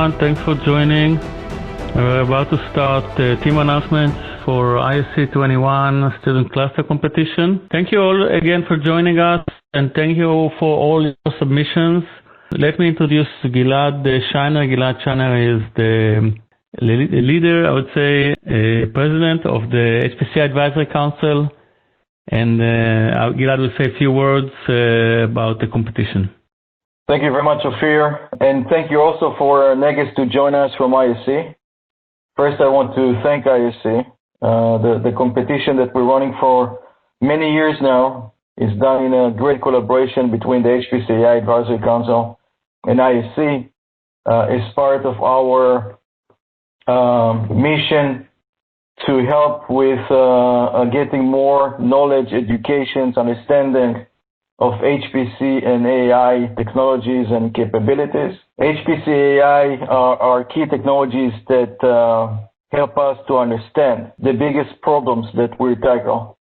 everyone. Thanks for joining. We're about to start team announcements for ISC 21 Student Cluster Competition. Thank you all again for joining us, and thank you for all your submissions. Let me introduce Gilad Shiner. Gilad Shiner is the leader, I would say, president of the HPC Advisory Council, and Gilad will say a few words about the competition. Thank you very much, Ophir, and thank you also for Neges to join us from ISC. First, I want to thank ISC. The competition that we're running for many years now is done in a great collaboration between the HPC AI Advisory Council and ISC as part of our mission to help with getting more knowledge, education, understanding of HPC and AI technologies and capabilities. HPC AI are key technologies that help us to understand the biggest problems that we tackle,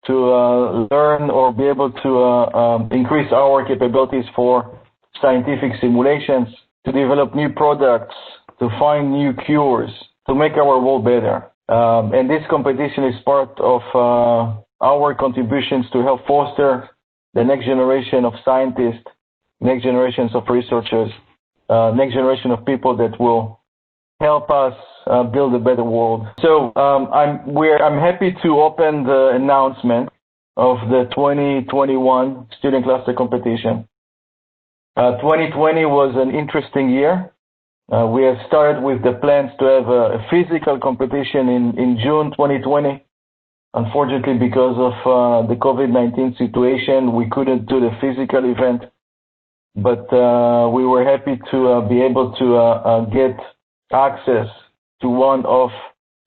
to learn or be able to increase our capabilities for scientific simulations, to develop new products, to find new cures, to make our world better. And this competition is part of our contributions to help foster the next generation of scientists, next generations of researchers, next generation of people that will help us build a better world. So I'm happy to open the announcement of the 2021 Student Cluster Competition. 2020 was an interesting year. We have started with the plans to have a physical competition in June 2020. Unfortunately, because of the COVID-19 situation, we couldn't do the physical event, but we were happy to be able to get access to one of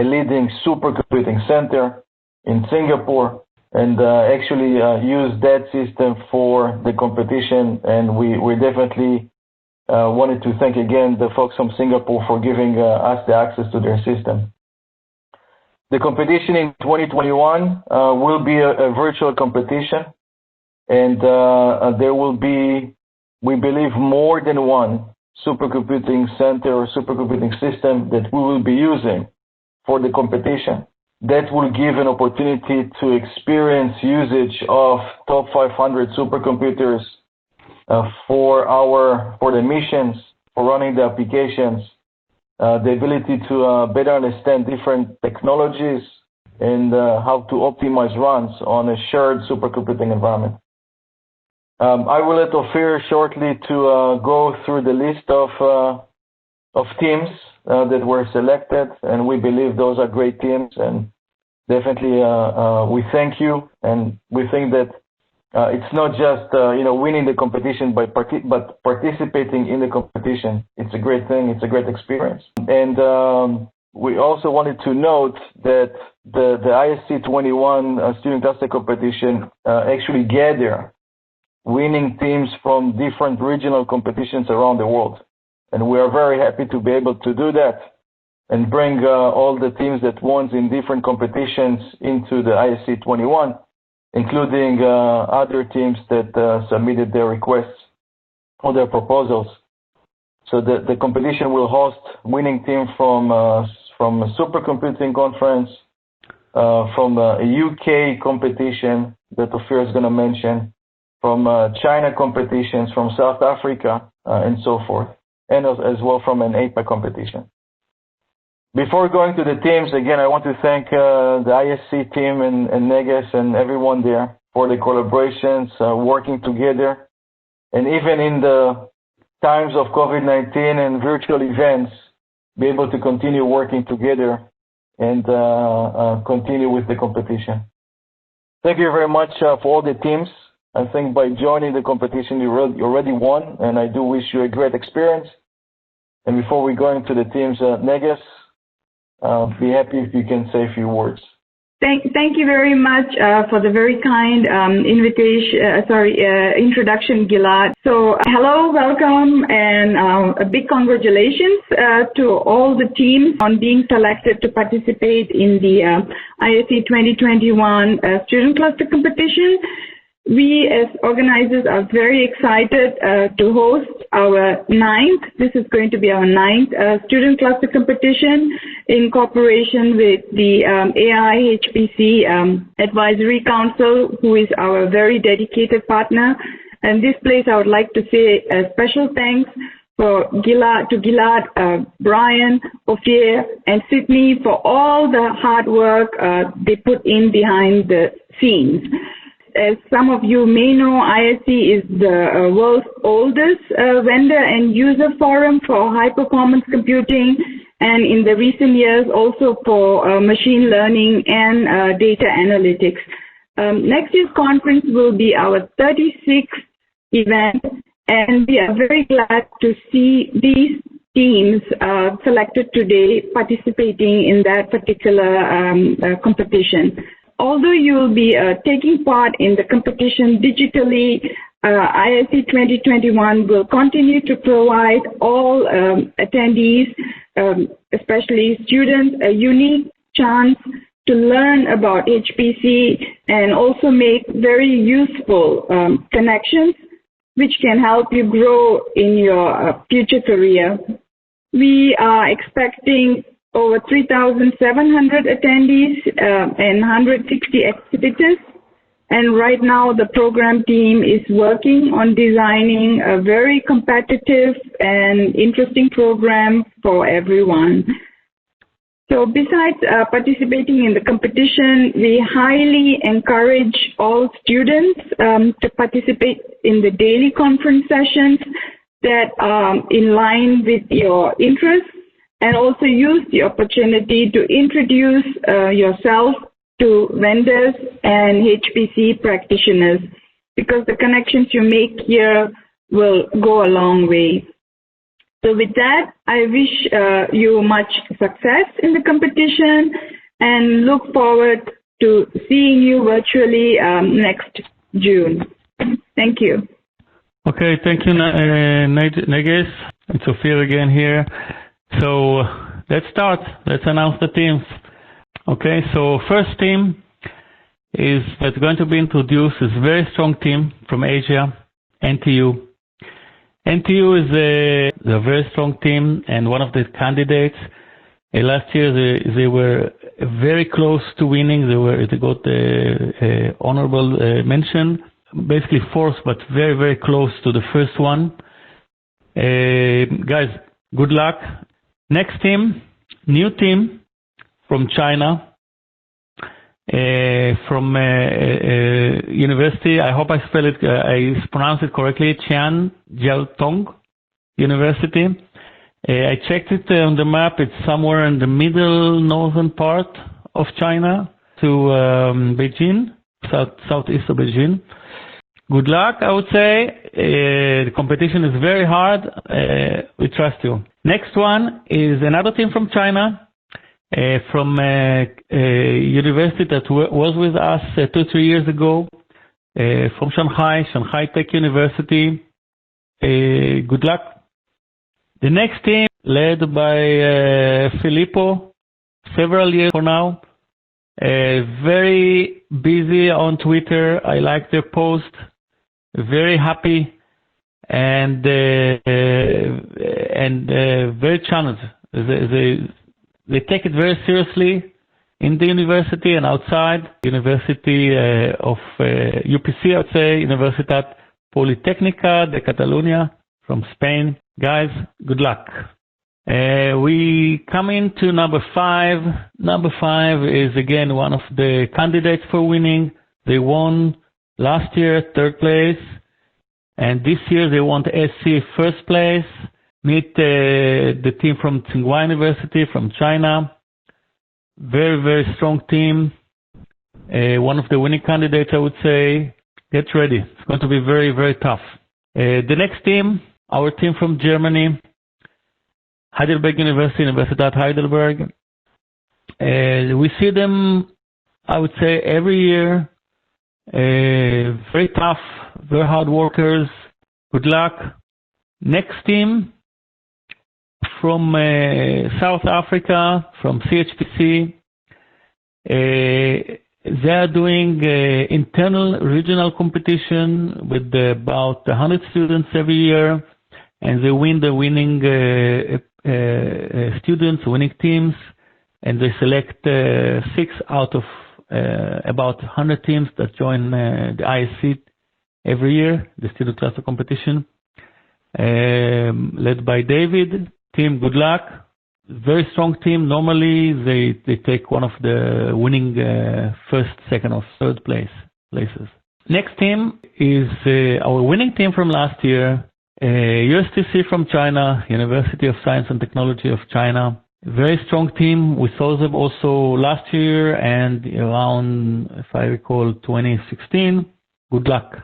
a leading supercomputing center in Singapore and actually use that system for the competition. And we definitely wanted to thank again the folks from Singapore for giving us the access to their system. The competition in 2021 will be a virtual competition, and there will be, we believe, more than one supercomputing center or supercomputing system that we will be using for the competition. That will give an opportunity to experience usage of top 500 supercomputers for the missions, for running the applications, the ability to better understand different technologies and how to optimize runs on a shared supercomputing environment. I will let Ophir shortly to go through the list of teams that were selected, and we believe those are great teams, and definitely we thank you, and we think that it's not just winning the competition but participating in the competition. It's a great thing. It's a great experience. And we also wanted to note that the ISC 21 Student Cluster Competition actually gather winning teams from different regional competitions around the world. And we are very happy to be able to do that and bring all the teams that won in different competitions into the ISC 21, including other teams that submitted their requests or their proposals. So the competition will host winning team from a supercomputing conference, from a UK competition that Ophir is going to mention, from China competitions, from South Africa, and so forth, and as well from an APAC competition. Before going to the teams, again, I want to thank the ISC team and Neges and everyone there for the collaborations, working together. And even in the times of COVID-19 and virtual events, be able to continue working together and continue with the competition. Thank you very much for all the teams. I think by joining the competition, you already won, and I do wish you a great experience. And before we go into the teams, Neges, be happy if you can say a few words. Thank you very much for the very kind introduction, Gilad. So hello, welcome, and a big congratulations to all the teams on being selected to participate in the ISC 2021 Student Cluster Competition. We as organizers are very excited to host our this is going to be our ninth Student Cluster Competition in cooperation with the AI HPC Advisory Council, who is our very dedicated partner. And this place, I would like to say a special thanks to Gilad, Brian, Ophir, and Sydney for all the hard work they put in behind the scenes. As some of you may know, ISC is the world's oldest vendor and user forum for high-performance computing, and in the recent years also for machine learning and data analytics. Next year's conference will be our 36th event, and we are very glad to see these teams selected today participating in that particular competition. Although you will be taking part in the competition digitally, ISC 2021 will continue to provide all attendees, especially students, a unique chance to learn about HPC and also make very useful connections which can help you grow in your future career. We are expecting over 3,700 attendees and 160 exhibitors. And right now the program team is working on designing a very competitive and interesting program for everyone. So besides participating in the competition, we highly encourage all students to participate in the daily conference sessions that are in line with your interests, and also use the opportunity to introduce yourself to vendors and HPC practitioners, because the connections you make here will go a long way. So with that, I wish you much success in the competition and look forward to seeing you virtually next June. Thank you. Okay, thank you, Neges. It's Ophir again here. So let's start. Let's announce the teams. Okay, so first team is that's going to be introduced is a very strong team from Asia, NTU. NTU is a very strong team and one of the candidates. Last year they were very close to winning. They got honorable mention, basically fourth, but very, very close to the first one. Guys, good luck. Next team, new team from China, from university. I hope I spell it, I pronounce it correctly. Jiaotong University. I checked it on the map. It's somewhere in the middle northern part of China to Beijing, southeast of Beijing. Good luck, I would say. The competition is very hard. We trust you. Next one is another team from China, from a university that was with us 2-3 years ago, from Shanghai Tech University. Good luck. The next team, led by Filippo, several years for now, very busy on Twitter. I like their post. Very happy and very challenged. They take it very seriously in the university and outside. University of UPC, I would say, Universitat Politécnica de Catalunya from Spain. Guys, good luck. We come into number 5. Number 5 is again one of the candidates for winning. They won last year 3rd place, and this year they want SC 1st place. Meet the team from Tsinghua University from China. Very, very strong team. One of the winning candidates, I would say. Get ready. It's going to be very, very tough. The next team, our team from Germany, Heidelberg University, Universitat Heidelberg. We see them, I would say, every year. Very tough, very hard workers. Good luck. Next team from South Africa, from CHPC. They are doing internal regional competition with about 100 students every year, and they win the winning students, winning teams, and they select 6 out of about 100 teams that join the ISC every year, the Student Cluster Competition, led by David. Team, good luck. Very strong team. Normally, they take one of the winning first, second, or third places. Next team is our winning team from last year, USTC from China, University of Science and Technology of China. Very strong team. We saw them also last year and around, if I recall, 2016. Good luck.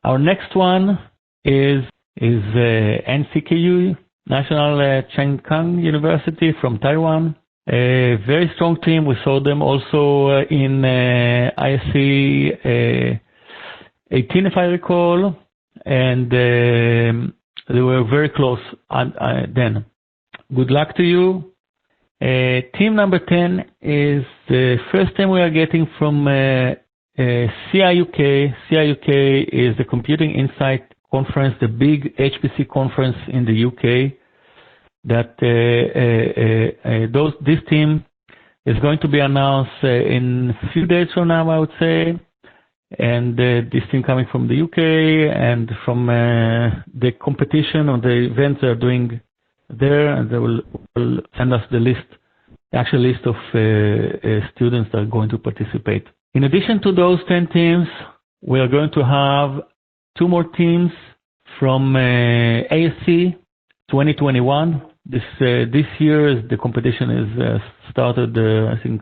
Our next one is NCKU, National Cheng Kung University from Taiwan. A very strong team. We saw them also in ISC 18, if I recall, and they were very close then. Good luck to you. Team number 10 is the first team we are getting from CIUK. CIUK is the Computing Insight Conference, the big HPC conference in the UK. That this team is going to be announced in a few days from now, I would say. And this team coming from the UK and from the competition or the events they're doing there, and they will send us the actual list of students that are going to participate. In addition to those 10 teams, we are going to have 2 more teams from ASC 2021. This year, the competition is started, I think,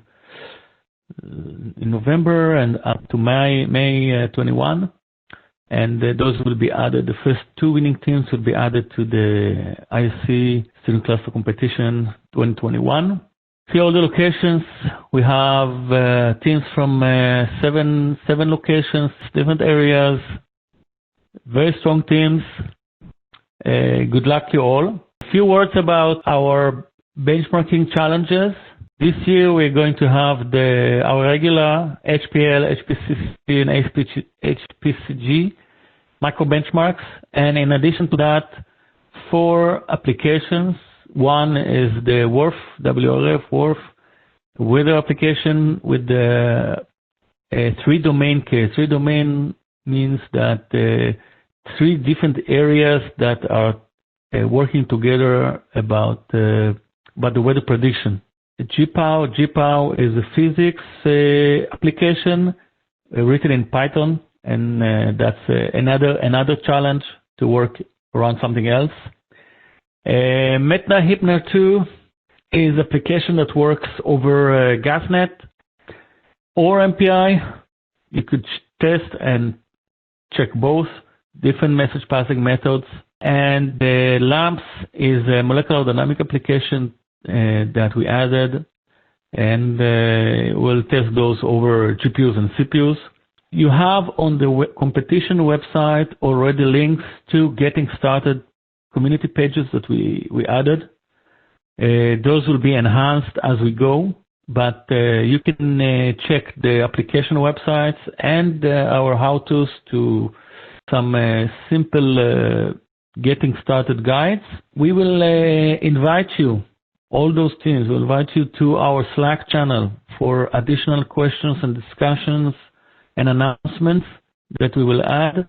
in November and up to May 21. And those will be added. The first 2 winning teams will be added to the ISC Student Cluster Competition 2021. See all the locations. We have teams from 7 locations, different areas. Very strong teams. Good luck to you all. A few words about our benchmarking challenges. This year we're going to have our regular HPL, HPCC, and HPCG micro benchmarks, and in addition to that, 4 applications. One is the WRF weather application with the 3-domain case. 3-domain means that 3 different areas that are working together about the weather prediction. GPOW is a physics application written in Python, and that's another challenge to work around something else. Metna Hypner 2 is an application that works over GasNet or MPI. You could test and check both different message passing methods. And the LAMPS is a molecular dynamic application that we added, and we'll test those over GPUs and CPUs. You have on the competition website already links to getting started community pages that we added. Those will be enhanced as we go, but you can check the application websites and our how-tos to some simple getting started guides. We will invite you, all those teams, we'll invite you to our Slack channel for additional questions and discussions and announcements that we will add.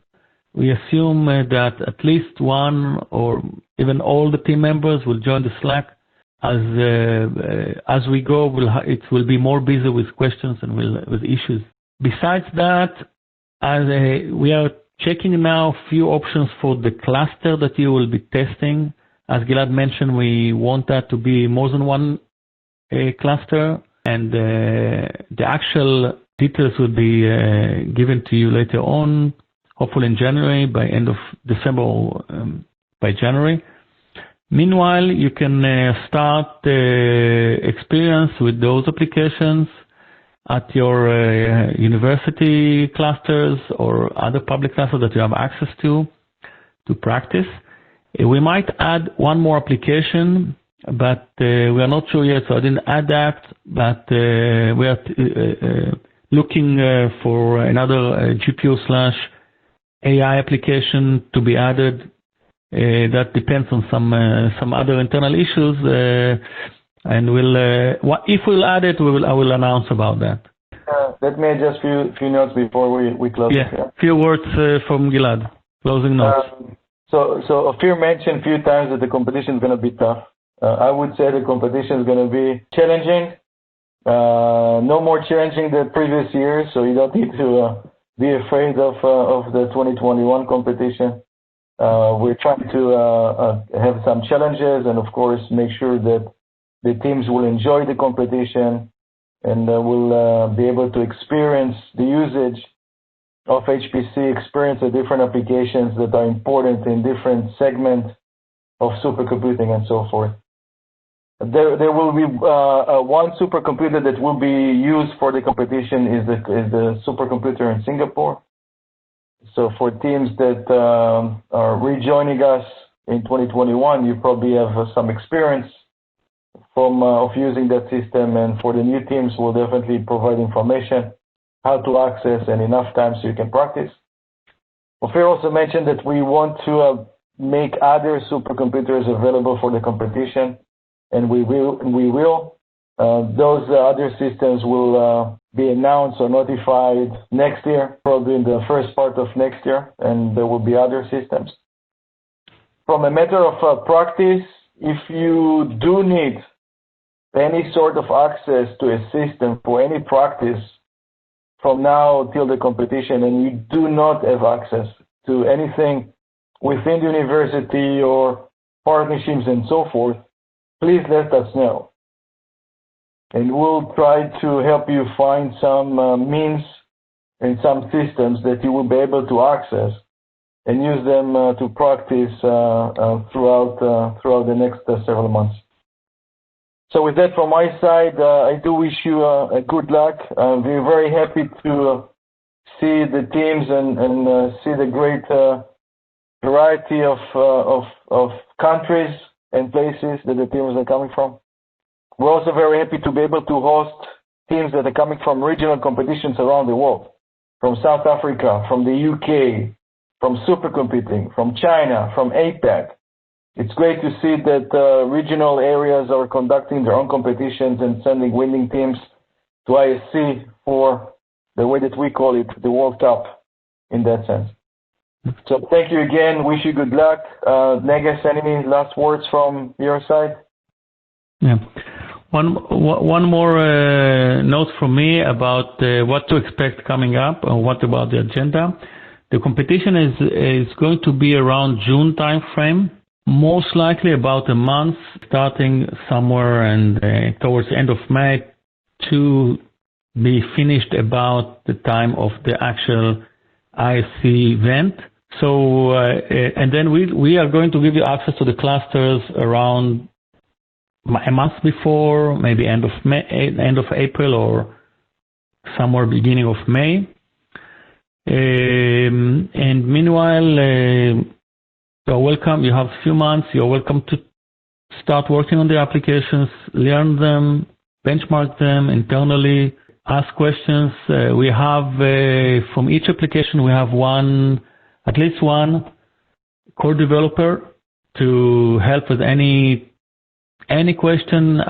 We assume that at least one or even all the team members will join the Slack. As we go, it will be more busy with questions and with issues. Besides that, we are checking now a few options for the cluster that you will be testing. As Gilad mentioned, we want that to be more than one cluster, and the actual details will be given to you later on, hopefully in January, by end of December or by January. Meanwhile, you can start experience with those applications at your university clusters or other public clusters that you have access to practice. We might add one more application but we are not sure yet, so I didn't add that. But we are looking for another GPU/AI application to be added. That depends on some other internal issues, and if we'll add it, I will announce about that. Let me just few notes before we close. Yeah, few words from Gilad. Closing notes. So Ophir mentioned a few times that the competition is going to be tough. I would say the competition is going to be challenging. No more challenging than previous years, so you don't need to be afraid of the 2021 competition. We're trying to have some challenges and, of course, make sure that the teams will enjoy the competition and will be able to experience the usage of HPC, experience the different applications that are important in different segments of supercomputing and so forth. There will be one supercomputer that will be used for the competition is the supercomputer in Singapore. So for teams that are rejoining us in 2021, you probably have some experience of using that system, and for the new teams, we'll definitely provide information how to access and enough time so you can practice. Ophir also mentioned that we want to make other supercomputers available for the competition, and we will. Those other systems will be announced or notified next year, probably in the first part of next year, and there will be other systems. From a matter of practice, if you do need any sort of access to a system for any practice from now till the competition, and you do not have access to anything within the university or partnerships and so forth, please let us know. And we'll try to help you find some means and some systems that you will be able to access and use them to practice throughout the next several months. So with that from my side, I do wish you a good luck. We're very happy to see the teams and see the great variety of countries and places that the teams are coming from. We're also very happy to be able to host teams that are coming from regional competitions around the world, from South Africa, from the UK, from supercomputing, from China, from APAC. It's great to see that regional areas are conducting their own competitions and sending winning teams to ISC for the way that we call it, the World Cup, in that sense. So thank you again. Wish you good luck. Neges, any last words from your side? Yeah. One more note from me about what to expect coming up, or what about the agenda. The competition is going to be around June timeframe, most likely about a month, starting somewhere and towards the end of May, to be finished about the time of the actual ISC event. So, and then we are going to give you access to the clusters around a month before, maybe end of April, or somewhere beginning of May. And meanwhile, you're welcome. You have a few months. You're welcome to start working on the applications, learn them, benchmark them internally, ask questions. We have from each application we have at least one core developer to help with any question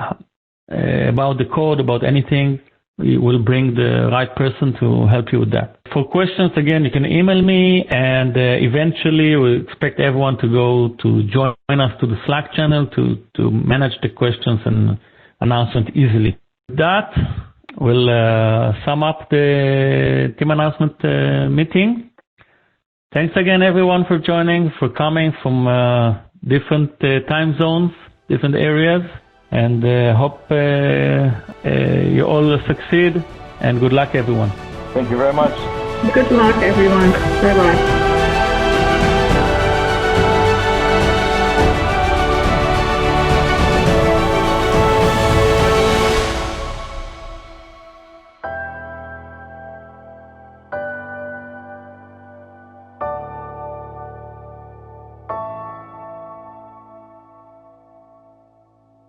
about the code, about anything. We will bring the right person to help you with that. For questions, again, you can email me, and eventually we expect everyone to join us to the Slack channel to manage the questions and announcement easily. With that, we'll sum up the team announcement meeting. Thanks again, everyone, for joining, for coming from different time zones, different areas, and hope you all succeed, and good luck, everyone. Thank you very much. Good luck, everyone. Bye-bye.